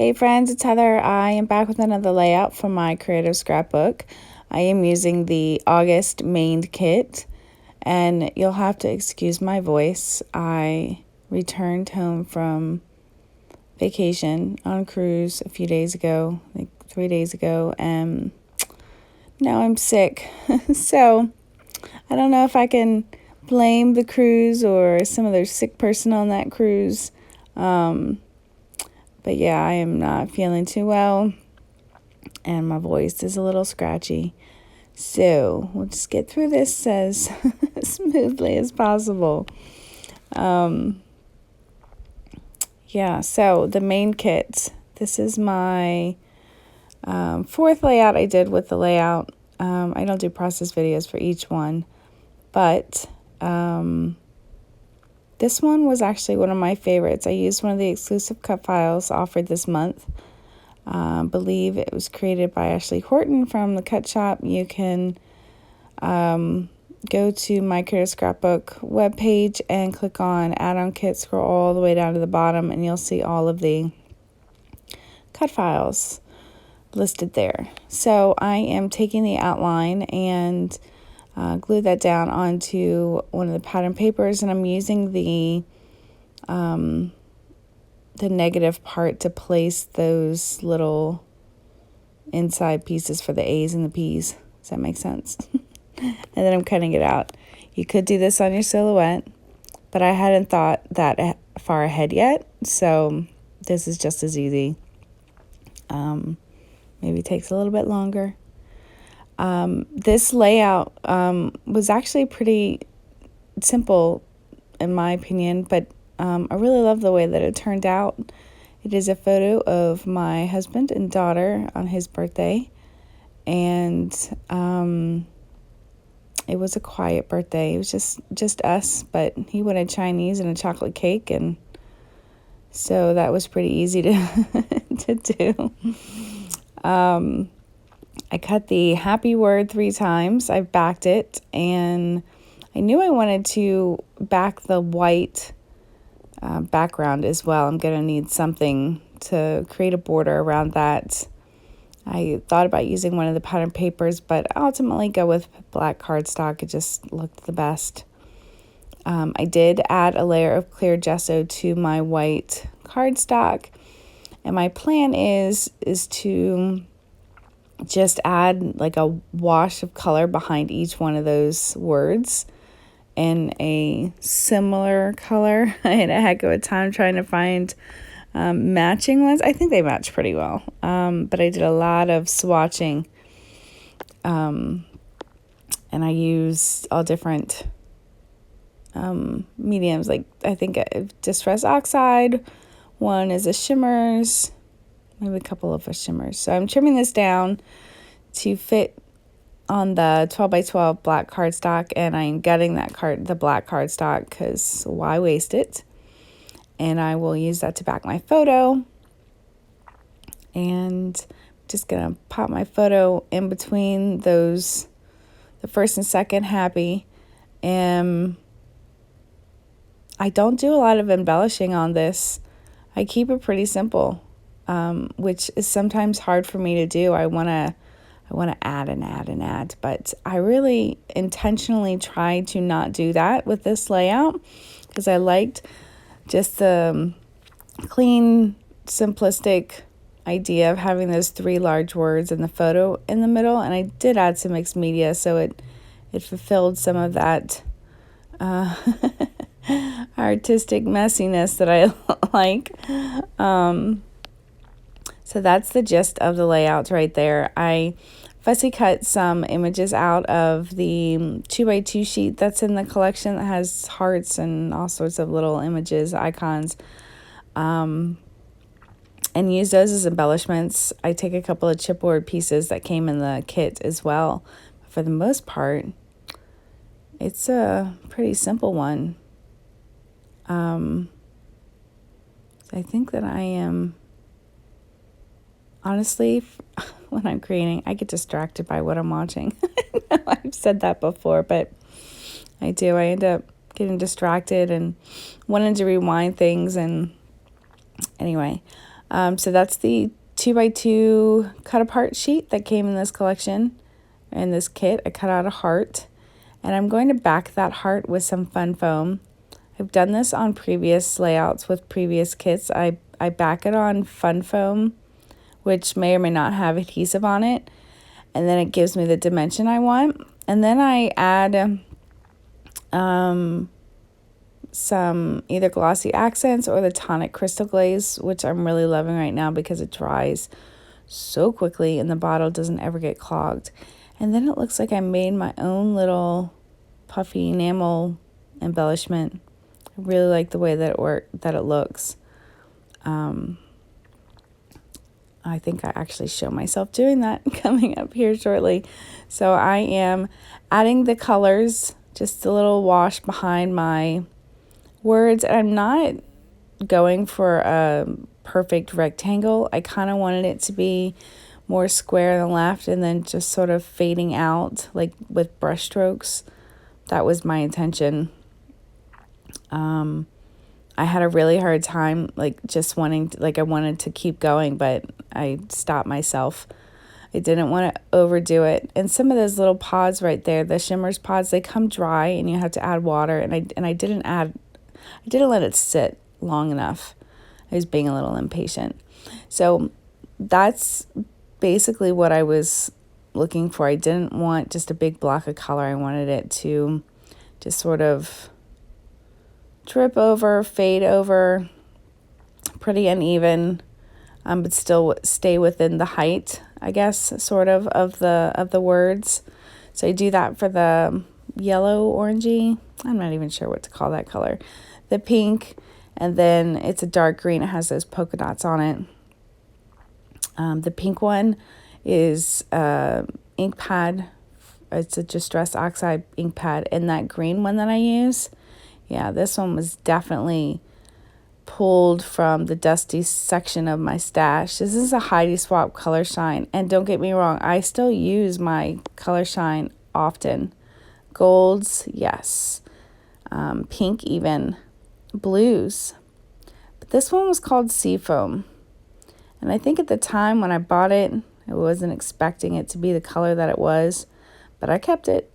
Hey friends, it's Heather. I am back with another layout from my creative scrapbook. I am using the August maned kit, and you'll have to excuse my voice. I returned home from vacation on cruise a few days ago, like 3 days ago, and now I'm sick. So I don't know if I can blame the cruise or some other sick person on that cruise. But yeah, I am not feeling too well, and my voice is a little scratchy. So we'll just get through this as smoothly as possible. So the main kit. This is my fourth layout I did with the layout. I don't do process videos for each one, but this one was actually one of my favorites. I used one of the exclusive cut files offered this month. Believe it was created by Ashley Horton from the Cut Shop. You can go to my Creative Scrapbook webpage and click on add-on kit, scroll all the way down to the bottom, and you'll see all of the cut files listed there. So I am taking the outline and glue that down onto one of the pattern papers, and I'm using the negative part to place those little inside pieces for the A's and the P's. Does that make sense? And then I'm cutting it out. You could do this on your silhouette, but I hadn't thought that far ahead yet, so this is just as easy. Maybe takes a little bit longer. This layout was actually pretty simple in my opinion, but I really love the way that it turned out. It is a photo of my husband and daughter on his birthday, and it was a quiet birthday. It was just us, but he wanted Chinese and a chocolate cake, and so that was pretty easy to do. I cut the happy word 3 times. I backed it, and I knew I wanted to back the white background as well. I'm going to need something to create a border around that. I thought about using one of the pattern papers, but I ultimately go with black cardstock. It just looked the best. I did add a layer of clear gesso to my white cardstock, and my plan is to just add like a wash of color behind each one of those words in a similar color. I had a heck of a time trying to find matching ones. I think they match pretty well, but I did a lot of swatching, and I used all different mediums. Like I think Distress Oxide, one is a shimmers, maybe a couple of shimmers. So I'm trimming this down to fit on the 12 by 12 black cardstock, and I'm gutting the black cardstock because why waste it? And I will use that to back my photo. And I'm just gonna pop my photo in between those, the first and second happy. And I don't do a lot of embellishing on this. I keep it pretty simple, which is sometimes hard for me to do. I want to add and add and add, but I really intentionally try to not do that with this layout because I liked just the clean, simplistic idea of having those 3 large words in the photo in the middle, and I did add some mixed media, so it fulfilled some of that artistic messiness that I like. So that's the gist of the layout right there. I fussy cut some images out of the 2x2 sheet that's in the collection that has hearts and all sorts of little images, icons, and use those as embellishments. I take a couple of chipboard pieces that came in the kit as well. For the most part, it's a pretty simple one. I think that I am, honestly, when I'm creating, I get distracted by what I'm watching. I've said that before, but I do. I end up getting distracted and wanting to rewind things. And anyway, So that's the 2x2 cut apart sheet that came in this collection. In this kit, I cut out a heart, and I'm going to back that heart with some fun foam. I've done this on previous layouts with previous kits. I back it on fun foam, which may or may not have adhesive on it, and then it gives me the dimension I want. And then I add some either glossy accents or the tonic crystal glaze, which I'm really loving right now because it dries so quickly and the bottle doesn't ever get clogged. And then it looks like I made my own little puffy enamel embellishment. I really like the way that it looks. I think I actually show myself doing that coming up here shortly. So I am adding the colors, just a little wash behind my words, and I'm not going for a perfect rectangle. I kind of wanted it to be more square on the left and then just sort of fading out like with brush strokes. That was my intention. I had a really hard time just wanting to, I wanted to keep going, but I stopped myself. I didn't want to overdo it. And some of those little pods right there, the shimmers pods, they come dry and you have to add water, and I didn't let it sit long enough. I was being a little impatient. So that's basically what I was looking for. I didn't want just a big block of color. I wanted it to just sort of drip over, fade over, pretty uneven, but still stay within the height, I guess, sort of the words. So I do that for the yellow orangey. I'm not even sure what to call that color. The pink, and then it's a dark green. It has those polka dots on it. The pink one is ink pad. It's a Distress Oxide ink pad. And that green one that I use, yeah, this one was definitely pulled from the dusty section of my stash. This is a Heidi Swap Color Shine. And don't get me wrong, I still use my Color Shine often. Golds, yes. Pink even. Blues. But this one was called Seafoam. And I think at the time when I bought it, I wasn't expecting it to be the color that it was. But I kept it.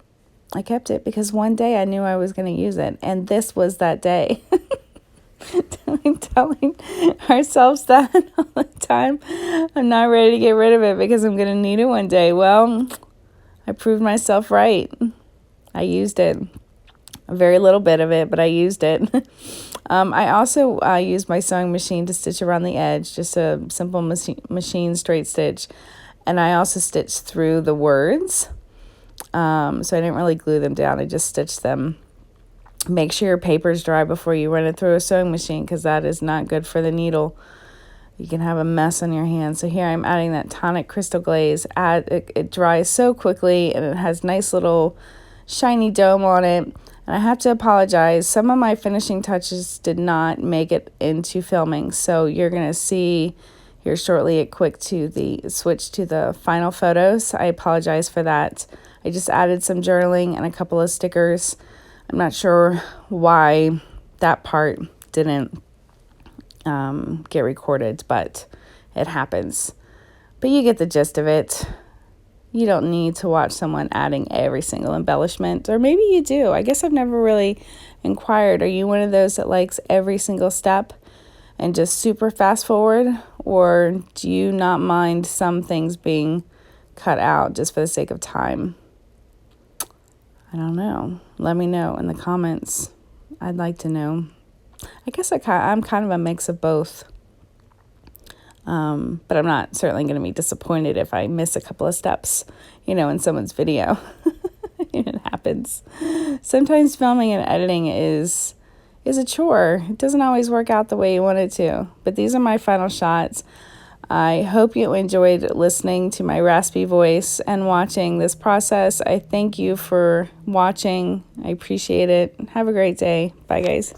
I kept it because one day I knew I was going to use it. And this was that day. Telling ourselves that all the time. I'm not ready to get rid of it because I'm going to need it one day. Well, I proved myself right. I used it. A very little bit of it, but I used it. I also used my sewing machine to stitch around the edge, just a simple machine straight stitch. And I also stitched through the words. So I didn't really glue them down. I just stitched them. Make sure your paper's dry before you run it through a sewing machine because that is not good for the needle. You can have a mess on your hands. So here I'm adding that tonic crystal glaze. It dries so quickly and it has nice little shiny dome on it. And I have to apologize. Some of my finishing touches did not make it into filming. So you're going to see here shortly a quick switch to the final photos. I apologize for that. I just added some journaling and a couple of stickers. I'm not sure why that part didn't get recorded, but it happens. But you get the gist of it. You don't need to watch someone adding every single embellishment, or maybe you do. I guess I've never really inquired. Are you one of those that likes every single step and just super fast forward, or do you not mind some things being cut out just for the sake of time? I don't know. Let me know in the comments. I'd like to know. I guess I'm kind of a mix of both. But I'm not certainly going to be disappointed if I miss a couple of steps, in someone's video. It happens. Sometimes filming and editing is a chore. It doesn't always work out the way you want it to. But these are my final shots. I hope you enjoyed listening to my raspy voice and watching this process. I thank you for watching. I appreciate it. Have a great day. Bye, guys.